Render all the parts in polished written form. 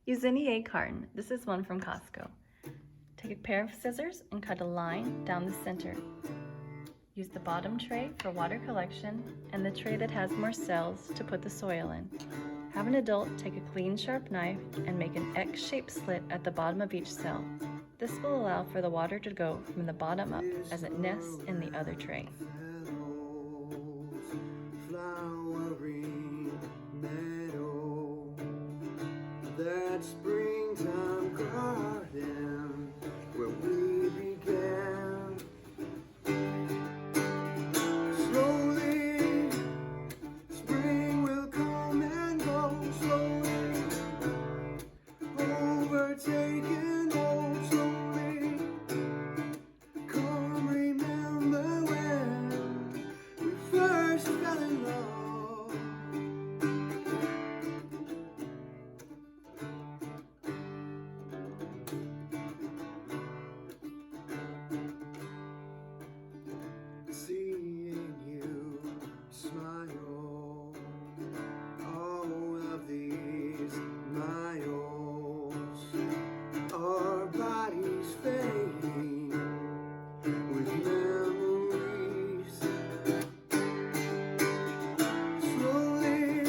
Use any egg carton. This is one from Costco. Take a pair of scissors and cut a line down the center. Use the bottom tray for water collection and the tray that has more cells to put the soil in. Have an adult take a clean, sharp knife and make an X-shaped slit at the bottom of each cell. This will allow for the water to go from the bottom up as it nests in the other tray. That springtime garden where we began. Slowly, spring will come and go. Slowly, overtaken, oh, slowly. Come, remember when we first fell in love. Seeing you smile, all of these miles, our bodies fading with memories. Slowly,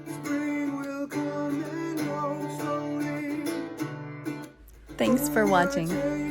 spring will come and go slowly. Thanks for watching.